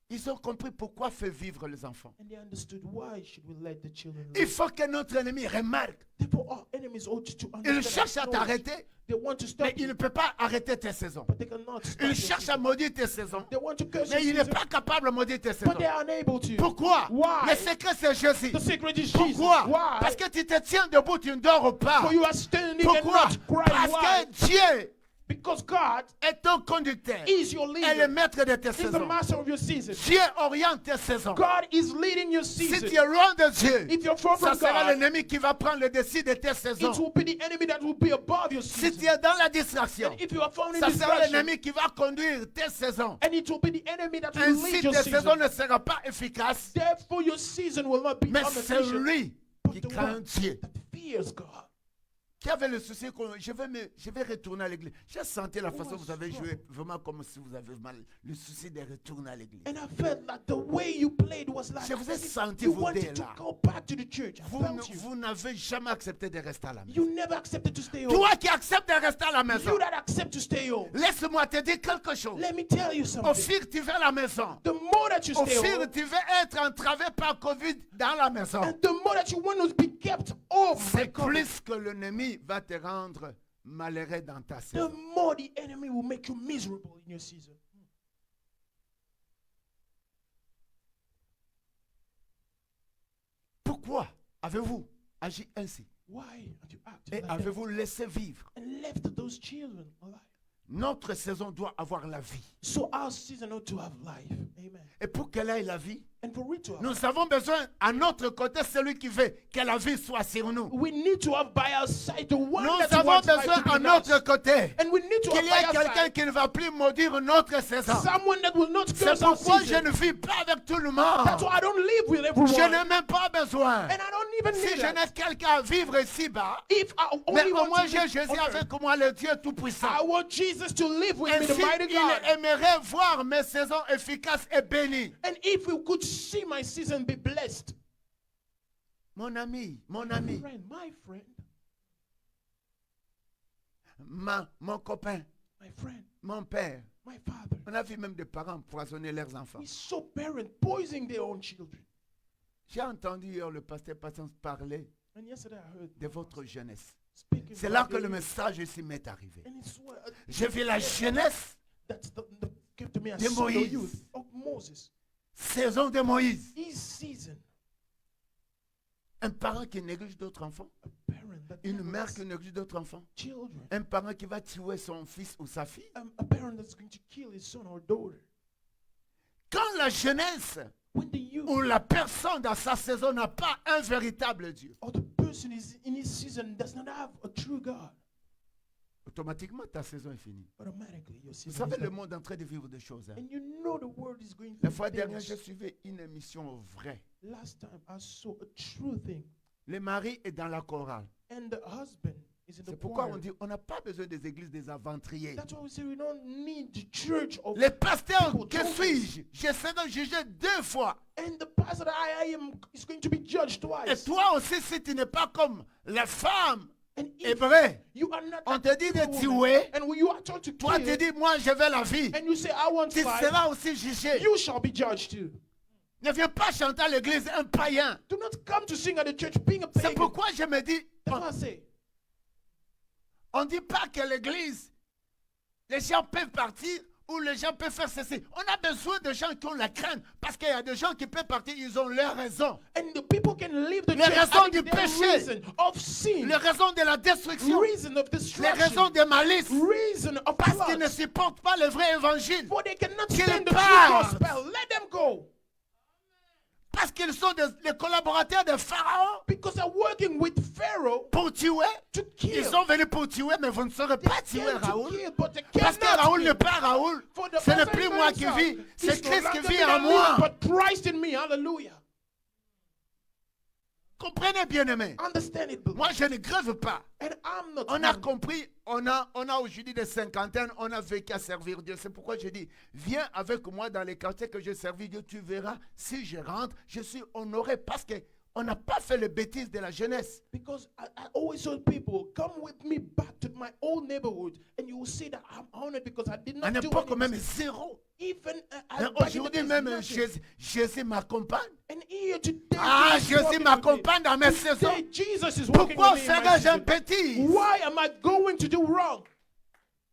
Ils ont compris pourquoi faire vivre les enfants. And they understood why should we let the children Il live. faut que notre ennemi remarque. Therefore, our enemies ought to Il understand. cherche à and acknowledge. t'arrêter, They want to stop mais il ne you, peut pas arrêter tes saisons. but they cannot stop Il your cherche à season. maudire tes saisons, They want to curse mais il your n'est season, pas capable de maudire tes saisons. but they are unable to. Pourquoi? Why? Le secret c'est Jésus. The secret is Jesus. Pourquoi? Why? Parce que tu te tiens debout, tu ne dors pas. For you are standing Pourquoi? and not crying. Parce Why? que Dieu Because God est ton conducteur is your et le leader. maître de tes Is the saisons. master of your season. Dieu oriente tes saisons. God is leading your Si season. tu es loin de Dieu, If you're far ça from sera God, l'ennemi qui va prendre le dessus de tes it saisons. will be the enemy that will be above your Si tu season. es dans la distraction, And if you are found in ça sera distraction, l'ennemi qui va conduire tes saisons. and it will be the enemy that will Ainsi, lead your tes saisons season. ne seront pas efficaces, Therefore, your season will not mais become c'est efficient. lui qui But the craint one Dieu. that fears God. Qui avait le souci que je vais retourner à l'église. J'ai senti la façon dont vous avez joué vraiment comme si vous avez mal le souci de retourner à l'église. And I felt like the way you played was like Je vous ai as if senti you vous wanted dire to là. go back to the church. I Vous, felt you. vous n'avez jamais accepté de rester à la maison. You never accepted to stay home. Toi qui acceptes de rester à la maison, You that accept to stay home. laisse-moi te dire quelque chose. Let me tell you Au something. fur et tu vas à la maison, The more that you au stay fur home, et tu vas être entravé par Covid dans la maison, and the more that you want to be kept home, by c'est God, plus que l'ennemi va te rendre malheureux dans ta the saison. more the enemy will make you miserable in your season. Pourquoi avez-vous agi ainsi? Why have you acted Et like that avez-vous laissé vivre? and left those children alive? Notre saison doit avoir la vie. So our season ought to have life. Amen. Et pour qu'elle ait la vie, And for it to have nous avons besoin à notre côté celui qui veut que la vie soit sur nous. we need to have by our side the one Nous that avons wants life besoin to be à in notre us. côté And we need to qu'il have y by ait our quelqu'un side qui ne va plus maudire notre saison. someone that will not C'est curse our pourquoi je season. ne vis pas avec tout le That's monde. why I don't live with Je everyone. n'ai même pas besoin. And I don't even Si need je that. n'ai quelqu'un à vivre ici-bas, If I mais only au want moins to j'ai live Jésus on earth, avec moi, le Dieu Tout-Puissant. I want Jesus to live with me, Ainsi, the mighty il God. aimerait voir mes saisons efficaces et bénies. And if you could see my season be blessed, Mon ami, my friend, mon copain, my friend, mon père. my father. On a vu même des parents empoisonner leurs enfants. We saw parents poisoning their own children. J'ai entendu hier le pasteur Patience parler And yesterday I heard de votre jeunesse. speaking C'est là about que le the- message ici m'est arrivé. and it's what, J'ai vu la jeunesse, that's the gift to me. I de saw the Moïse. youth of Moses. saison de Moïse. His season. Un parent qui néglige d'autres enfants. A parent that Une mère neglects qui néglige d'autres enfants. children. Un parent qui va tuer son fils ou sa fille. A parent that's going to kill his son or daughter. Quand la jeunesse When the youth ou la personne dans sa saison n'a pas un véritable Dieu, or the person is in his season does not have a true God, automatiquement ta saison est finie. automatically your Vous season savez, is le done. monde est en train de vivre des choses. Hein. And you know the world is going La through fois dernière, things. j'ai suivi une émission vraie. Last time I saw a true thing, Le mari est dans la chorale. and the husband is in the C'est pourquoi choir. on dit on n'a pas besoin des églises des aventuriers. That's why we say we don't need the church of. Les pasteurs, people, que churches. suis-je? Je serai jugé 2 fois. And the pastor that I am is going to be judged Et twice. toi aussi, si tu n'es pas comme la femme And if hébreu, you are not on like te dit a de woman, tuer. and when you are told to Toi, tu kill, dis, moi, je veux la vie. and you say I want Tu life, seras aussi jugé. you shall be judged too. Ne viens pas chanter à l'église un païen. Do not come to sing at the church being a C'est pagan. pourquoi je me dis, That's what I say. on ne dit pas que l'église, les gens peuvent partir où les gens peuvent faire ceci. On a besoin de gens qui ont la crainte. Parce qu'il y a des gens qui peuvent partir, ils ont leurs raisons. And the people can leave the Les church raisons having du their péché. reason of sin, Les raisons de la destruction. reason of Les destruction, raisons de malice. reason of Parce qu'ils ne plots. supportent pas le vrai évangile. For they cannot Qu'ils stand the true partent. gospel. Let them go. Parce qu'ils sont les collaborateurs de Pharaon Because they're working with Pharaoh pour tuer. to kill. Ils sont venus pour tuer, mais vous ne saurez pas They tuer came to Raoul. kill, but they Parce que cannot Raoul kill. n'est pas Raoul. For the Ce n'est person plus in moi qui myself, vis, c'est it's no Christ qui longer vit me en that moi. lives, but Christ in me. Hallelujah. Comprenez bien aimé. Understand it, beloved. Moi je ne grève pas. And I'm not On a wrong. compris, on a aujourd'hui des cinquantaines, on a vécu à servir Dieu. C'est pourquoi je dis, viens avec moi dans les quartiers que je servis Dieu, tu verras, si je rentre, je suis honoré parce qu'on n'a pas fait les bêtises de la jeunesse. Because I always told people, come with me back to my old neighborhood, and you will see that I'm honored because I did À not do l'époque même anything. zéro. Even Mais back in the aujourd'hui days, même, nothing. Jésus m'accompagne. And here today, Ah, Jesus is Jésus walking with me. m'accompagne dans mes saisons. Today, Jesus is walking Pourquoi with me in my ferais-je un season. bêtise? Why am I going to do wrong?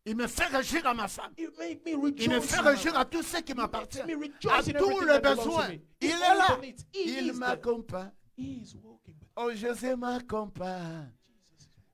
Il me fait réagir à ma femme. It made me rejoice. Il me fait in my réagir life. à tout ce qui m'appartient. It makes me À rejoice in tous everything les that belongs to besoins. me. Il In est all là. the needs. He Il is there. m'accompagne. He is walking with Oh, Jésus m'accompagne.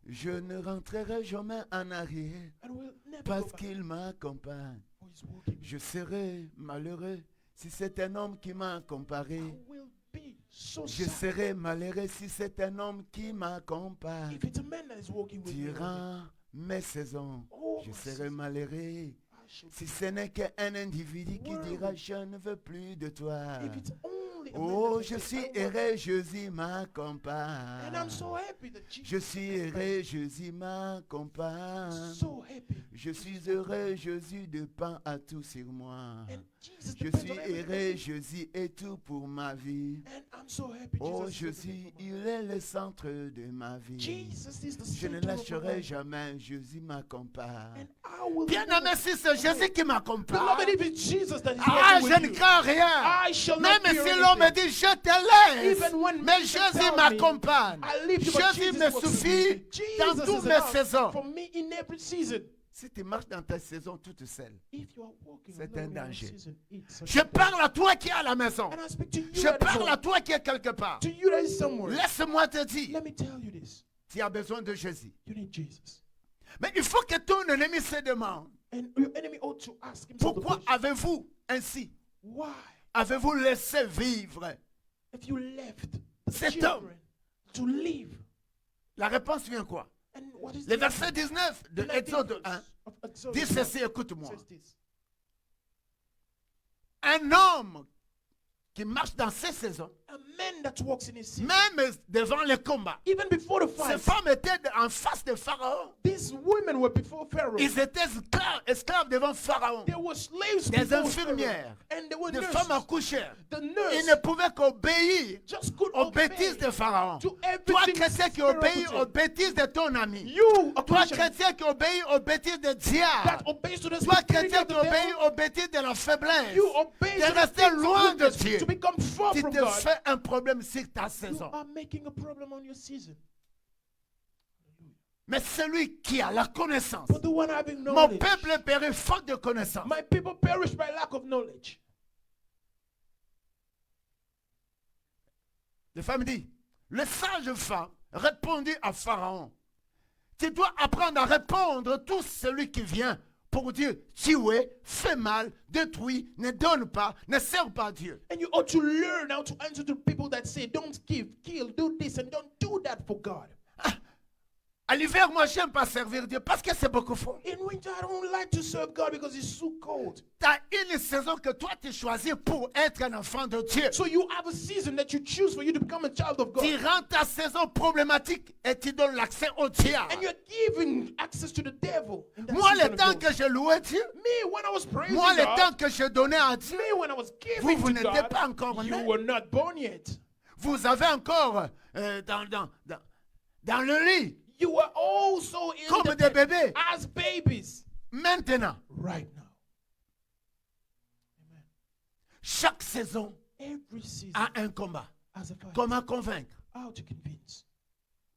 Je ne rentrerai jamais en arrière and will never go parce back. qu'il m'accompagne. For he's walking. Je serai malheureux si c'est un homme qui m'a comparé. I will be so Je sad serai malheureux si c'est un homme qui m'accompagne. if it's a man that is walking with me. Durant mes saisons, Oh, je my serai sister. malheureux. I should Si ce n'est qu'un individu qui Worry. dira je ne veux plus de toi. If it's only a man Oh, that je can suis say, I want heureux, Jésus And m'accompagne. I'm so happy that Jesus Je suis heureux, Jésus m'accompagne. so happy. Je suis heureux, Jésus dépend à tout sur moi. And Jesus Je depends suis on everything. heureux, Jésus est tout pour ma vie. And I'm so happy Oh, Jesus is Jésus, everything for me. il est le centre de ma vie. Jesus is the Je ne center of my lâcherai life. jamais, Jésus m'accompagne. And I will Bien never- aimé, si c'est Jésus qui Beloved, m'accompagne, if it's Jesus that is ah, walking je with ne you, crains rien. I shall Même not fear si l'homme me anything. dit je te laisse, Even when mais men Jésus tell me, m'accompagne. I leave you, but Jésus Jesus me walks with suffit me. dans Jesus toutes is mes enough saisons. for me in every season. Si tu marches dans ta saison toute seule, If you are walking C'est alone un in your danger. season, it's such je a parle à toi qui es à la maison. And I speak to you Je that is parle à home. toi qui est quelque part. To you that is somewhere. Laisse-moi te dire, Let me tell you this. tu as besoin de Jésus. You need Jesus. Mais il faut que ton ennemi se demande, And your enemy ought to ask himself the pourquoi question, avez-vous ainsi, why avez-vous laissé vivre? have you left the Cet children to live? La réponse vient quoi? And what is Le the verset 19 de The 19th Exode verse 1 of Exodus dit 1 ceci, écoute-moi. says this. Un homme qui marche dans ses saisons, A man that walks in his season, même devant les combats, even before the ces fight, femmes étaient en face de Pharaon. these women were before Pharaoh. Ils étaient esclaves devant Pharaon. There were slaves Des before infirmières, Pharaoh. And there were des nurses. femmes accouchères. The Ils nurse ne pouvaient qu'obéir just could aux obey bêtises de Pharaon. to Toi, everything chrétien qui Pharaoh obéis could aux say. bêtises de ton ami. You, a Toi, Christian, chrétien qui obéis aux bêtises de that diable. obeys to the Toi, spirit chrétien of qui the obéis devil, aux bêtises de la faiblesse. you obey De to the rester things of loin de weakness, Dieu. to become far Tu from te God. fais un problème sur ta You saison. are making a problem on your season. Mais celui qui a la connaissance, But the one having mon knowledge, peuple périt faute de connaissance. my people perish by lack of knowledge. La femme dit, le sage femme répondit à Pharaon, tu dois apprendre à répondre tout celui qui vient pour Dieu, tuer, fait mal, détruit, ne donne pas, ne sert pas Dieu. And you ought to learn how to answer to people that say, don't give, kill, do this, and don't do that for God. À l'hiver, moi, j'aime pas servir Dieu parce que c'est beaucoup fort. In winter, I don't like to serve God because it's so cold. Tu as une saison que toi, tu choisis pour être un enfant de Dieu. So you have a season that you choose for you to become a child of God. Tu rends ta saison problématique et tu donnes l'accès au diable. And you're giving access to the devil. In that Moi, season le of temps yours. que je louais Dieu, Me, when I was praising moi, le God, temps que je donnais à Dieu, me, when I was giving vous to n'étiez God, pas encore you né. were not born yet. Vous avez encore dans le lit, You were also in comme the des bed bébés. as babies Maintenant, right now. Amen. chaque saison Every season a un combat. has a fight. Comment convaincre? How to convince.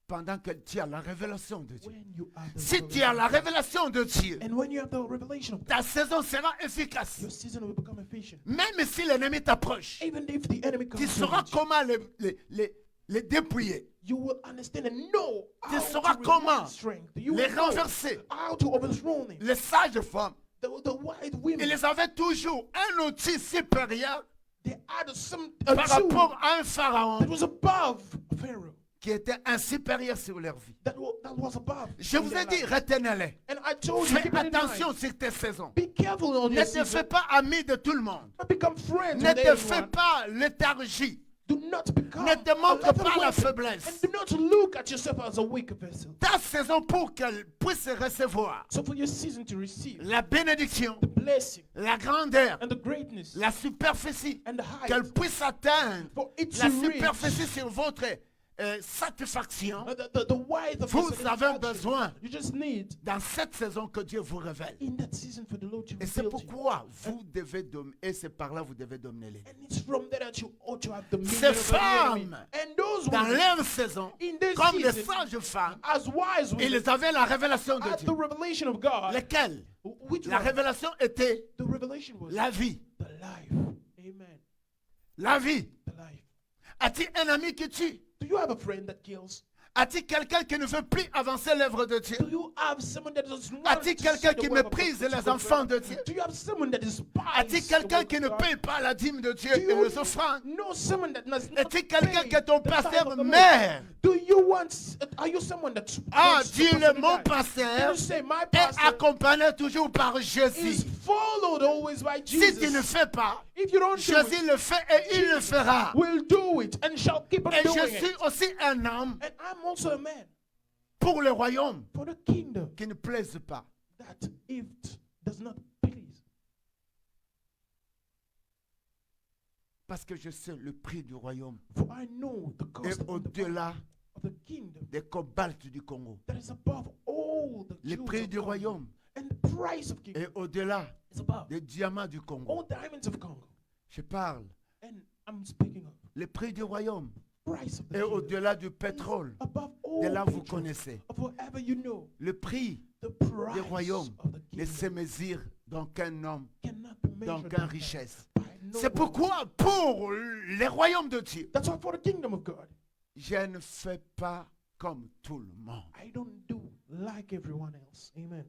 pendant que tu as la révélation de Dieu. When you have the Si tu as la revelation révélation of de Dieu, God, and when you have the revelation of God, ta saison sera efficace. your season will become efficient. Même si l'ennemi t'approche, Even if the enemy tu comes sauras towards you, comment les dépouiller, you will understand and know tu how sauras to comment remain strength. You les will know renverser. how to overthrow them. Les sages femmes, The white ils women, les avaient toujours un outil supérieur they had some par tool rapport à un pharaon that was above Pharaoh, qui était un supérieur sur leur vie. that was above. Je in vous their ai dit, life. retenez-les. And I told you, Fais keep it in attention mind. sur tes saisons. Be careful on Ne your te season. fais pas ami de tout le monde. Don't become friends Ne with te fais everyone. pas léthargie. Do not become Ne te a montre lethal pas la weapon. faiblesse. And do not look at yourself as a weak vessel. Ta saison pour qu'elle puisse recevoir So for your season to receive la bénédiction, the blessing la grandeur, and the greatness la superficie, and the height, qu'elle puisse atteindre for it la to reach superficie sur votre satisfaction, the width of vous your avez satisfaction, besoin you just need dans cette saison que Dieu vous révèle. in that season for the Lord to Et c'est reveal to you. pourquoi vous devez dominer, et c'est par là vous devez dominer les And it's from there that you ought to have the Ces meaning of the enemy. femmes, And those dans women, leur saison, in this comme des season, sages femmes, as wise women, ils avaient la révélation de at the Dieu. revelation of God, Lesquelles? which La one? révélation était The revelation was la vie. the life. Amen. La vie. The life. As-tu un ami qui tue? Do you have a friend that kills? As-tu quelqu'un qui ne veut plus avancer l'œuvre de Dieu? Do you have someone that doesn't want As-tu to quelqu'un see the qui work of méprise God les enfants de Dieu? Do you have someone that despises As-tu the quelqu'un work qui of ne God? paye pas la dîme de Dieu Do et you les offrandes? know someone that does not Es-tu quelqu'un pay que ton the tithe pasteur of the Lord? mère? Do you want? Are you someone that Ah, supports the dis-le, person mon that died? pasteur Can you say my est pastor accompagné toujours par is Jésus. followed always by Si Jesus? tu ne fais pas, If you don't do Jésus it, le fait et il le fera. will do it and shall keep on Et doing je suis it. aussi un homme And I'm also a man pour le royaume for the kingdom qui ne plaise pas. that it does not please. Parce que je sais le prix du royaume. For I know the Et cost of au-delà the kingdom des cobaltes du Congo. that is above all the Le jewels prix of du Congo. royaume. And the price of kingdom Et au-delà is above des diamants du all Congo. diamonds of Congo. Je parle. And I'm speaking of Le prix du royaume. price of the Et kingdom. au-delà du pétrole. Above all De là, vous petrol, connaissez. of whatever you know, Le prix the price du royaume of the ne se kingdom mesure dans qu'un homme, cannot be dans measured qu'une by richesse. by no C'est one. pourquoi, pour les royaumes de Dieu, That's why for the kingdom of God, je ne fais pas comme tout le monde. I don't do like everyone else. Amen.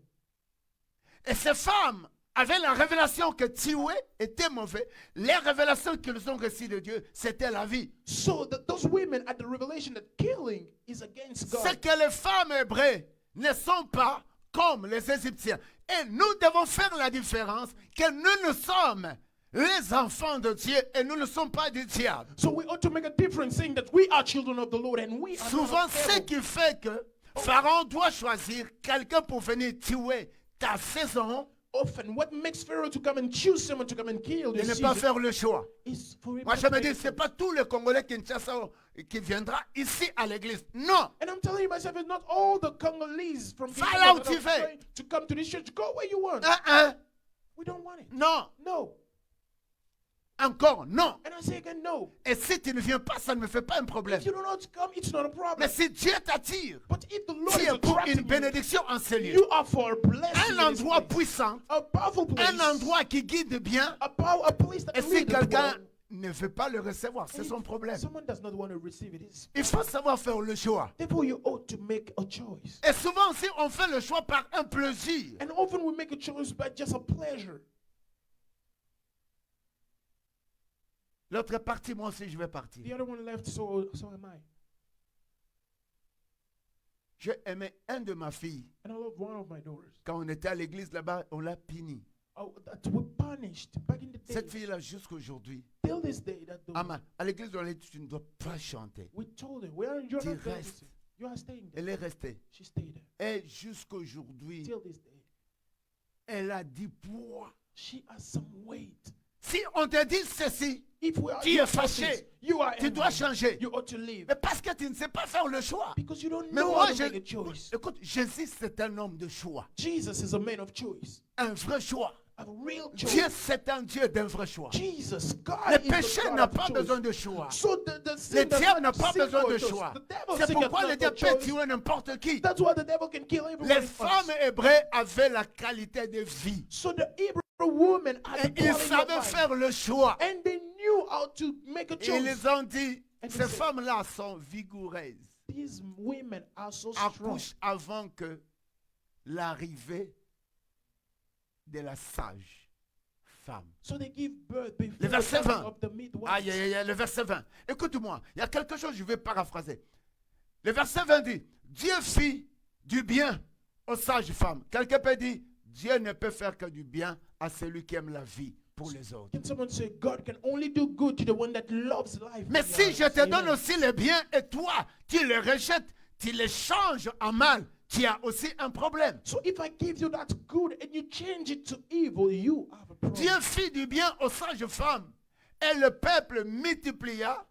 Et ces femmes avaient la révélation que tuer était mauvais. Les révélations qu'ils ont reçues de Dieu, c'était la vie. So those women had the revelation that killing is against God. C'est que les femmes hébreues ne sont pas comme les Égyptiens. Et nous devons faire la différence que nous sommes les enfants de Dieu et nous ne sommes pas du diable. So we ought to make a difference, saying that we are children of the Lord and we are Souvent, not of the ce devil. qui fait que Pharaon doit choisir quelqu'un pour venir tuer ta saison Often, what makes Pharaoh to come and choose someone to come and kill et your ne pas season faire le choix. is for him Moi, to je me make dis, a ce n'est choice. pas tous les Congolais qui viendra ici à l'église. Non. And I'm telling you myself, it's not all the Congolese from Va Kenya là où that tu are veux. trying to come to this church. Go where you want. We don't want it. Non. No. Encore, non. And I say again, no. Et si tu ne viens pas, ça ne me fait pas un problème. If you do not come, it's not a problem. Mais si Dieu t'attire, But if the Lord tu is es pour une attracting you, bénédiction en ce lieu. you are for a blessing. Un in this endroit place. puissant, A powerful place. un endroit qui guide bien. A place that Et si leads quelqu'un well. ne veut pas le recevoir, c'est son problème. Someone does not want to receive it. Il faut savoir faire le choix. Therefore, you ought to make a choice. Et souvent, si on fait le choix par un plaisir, And often we make a choice by just a pleasure. l'autre est parti, moi aussi je vais partir. The other one left, so am I. J'ai aimé un de ma fille. And I love one of my daughters. Quand on était à l'église là-bas, on l'a puni. Oh, that were punished back in the day. Cette fille-là, jusqu'aujourd'hui, Till this day, that daughter, à l'église, on a dit, tu ne dois pas chanter. we told her, you're not Tu going to restes. sing. You are staying there. Elle est restée. She stayed there. Et jusqu'aujourd'hui, Till this day. elle a 10 poids. She has some weight. Si on te dit ceci, If we are tu es fâché, you are tu dois angry. changer. You ought to leave. Mais parce que tu ne sais pas faire le choix. Because you don't Mais know moi, how to make a choice. écoute, Jésus, c'est un homme de choix. Jesus is a man of choice. Un vrai choix. a real choice. Dieu, c'est un Dieu d'un vrai choix. Jesus, God Le is the péché God n'a of pas choice. besoin de choix. So the Le sin does diable n'a not pas seek besoin for de a choice. choix. The devil C'est seeketh pourquoi not le for diable peut choice. tuer n'importe qui. That's why the devil can kill everyone. Les femmes hébreues avaient la qualité de vie. So the Hebrew woman had Et the ils quality of savaient life. faire le choix. And they knew how to make a Et choice. ils ont dit, And they ces said, femmes-là sont vigoureuses. these women are so strong. Accouchent avant que l'arrivée de la sage femme. So they give birth before Le verset the coming 20. of the midwife. Aïe, aïe, aïe, le verset 20. Écoute-moi, il y a quelque chose, je vais paraphraser. Le verset 20 dit, Dieu fit du bien aux sages femmes. Quelqu'un peut dire, Dieu ne peut faire que du bien à celui qui aime la vie pour les autres. Can someone say God can only do good to the one that loves life? Mais in si life? je te Amen. donne aussi le bien et toi, tu le rejettes, tu le changes en mal, tu as aussi un problème. So if I give you that good and you change it to evil, you have a problem. Dieu fit du bien aux sages femmes et le peuple multiplia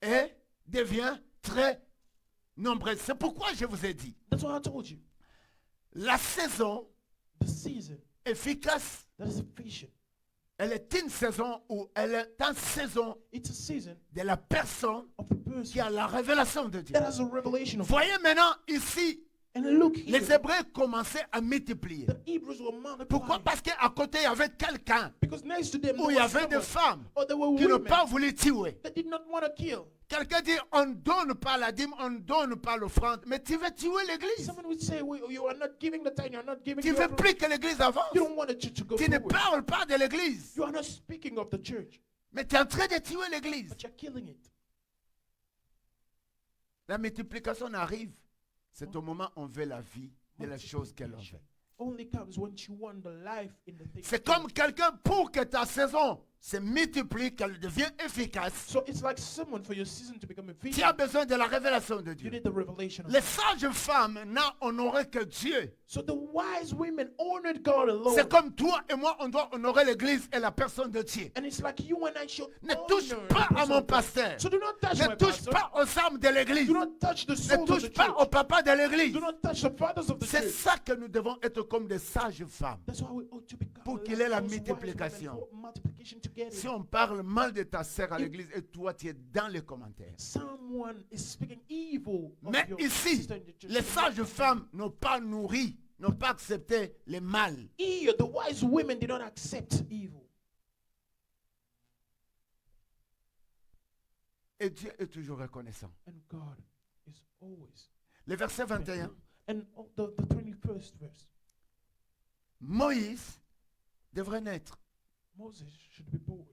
et devient très nombreux. C'est pourquoi je vous ai dit, That's what I told you. la saison The season efficace, that is efficient. elle est une saison où elle est une saison It's a season de la personne of the qui person a la révélation de Dieu. that has a revelation of Voyez maintenant ici, And look here, les Hébreux commençaient à multiplier. the Hebrews were multiplying. Pourquoi? Parce qu'à côté, il y avait quelqu'un Because next to them où there il y was avait des someone, femmes or there were qui n'ont women pas voulu tuer. that did not want to kill. Quelqu'un dit, on ne donne pas la dîme, on ne donne pas l'offrande, mais tu veux tuer l'église. Someone would say, well, you are not giving the time, you are not giving Tu the veux offering. plus que l'église avance. You don't want the church to go Tu ne forward. parles pas de l'église, You are not speaking of the church, mais tu es en train de tuer l'église. but you're killing it. La multiplication arrive, c'est au moment où on veut la vie de la chose que l'on veut. Only comes when you want the life in the thing. C'est comme quelqu'un pour que ta saison se multiplie, qu'elle devienne efficace. So it's like someone for your season to become Tu efficient. as besoin de la révélation de You Dieu. need the revelation of Les God. sages femmes n'ont honoré que Dieu. So the wise women honored God alone. C'est comme toi et moi, on doit honorer l'église et la personne de Dieu. And it's like you and I should Ne honor touche the pas à person mon of God. pasteur. So do not touch Ne my touche pastor. pas aux âmes de l'église. Do not touch the Ne souls of touche the pas au church. papa de l'église. Do not touch the fathers of the C'est church. ça que nous devons être comme des sages femmes. That's why we ought to become Pour like qu'il ait la those wise women multiplication. for multiplication together. Si on parle mal de ta sœur à l'église et toi tu es dans les commentaires. Someone is speaking evil of Mais your ici, sister in the church. les sages femmes n'ont pas nourri, n'ont pas accepté les mal. Here, the wise women did not accept evil. Et Dieu est toujours reconnaissant. And God is always. Le verset 21. And the 21st verse. Moïse devrait naître. Moses should be born.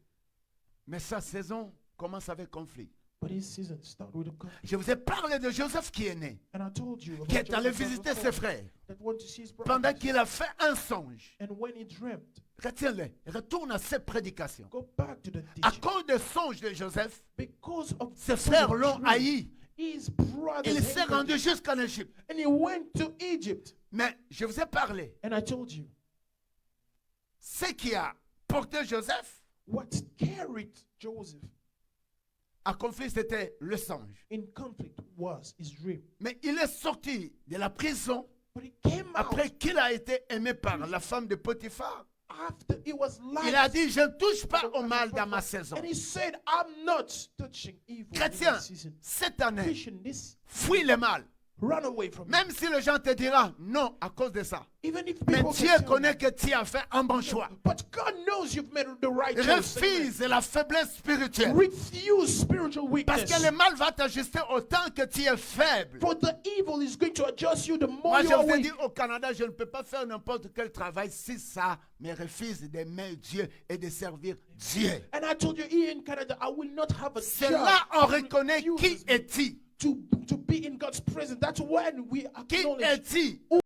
Mais sa saison commence avec conflit. But his season started with a conflict. Je vous ai parlé de Joseph qui est né, And I told you about qui est allé Joseph visiter as a ses father frères, that went to see his pendant brothers. qu'il a fait un songe. And when he dreamt, Retiens-le, retourne à ses prédications. go back to the À teaching. cause des songes de Joseph, Because of ses the frères l'ont dream, haï. his brothers Il s'est hated rendu him. jusqu'en Égypte. And he went to Egypt. Mais je vous ai parlé. And I told you, Ce qui a porté Joseph what carried Joseph à conflit, c'était le songe. in conflict was his dream. Mais il est sorti de la prison But he came out après qu'il a été aimé par la femme de Potiphar. after he was Il a liked. dit, je ne touche pas au mal dans ma saison. And he said, I'm not touching evil in Chrétien, this season. cette année, Christian, this fuis le mal. run away from it. Même si les gens te diront non à cause de ça. Even if Mais people Dieu can tell connaît you, que tu as fait un bon choix. but God knows you've made the right choice. Refuse la faiblesse spirituelle. Refuse spiritual Parce weakness. que le mal va t'ajuster autant que tu es faible. For the evil is going to adjust you the more Moi, you je are vous ai weak. dit au Canada, je ne peux pas faire n'importe quel travail si ça me refuse d'aimer Dieu et de servir Dieu. And I told you here in Canada, I will not have a C'est job. là on that reconnaît qui refuses me est-il. to be in God's presence. That's when we Qui acknowledge est-il? who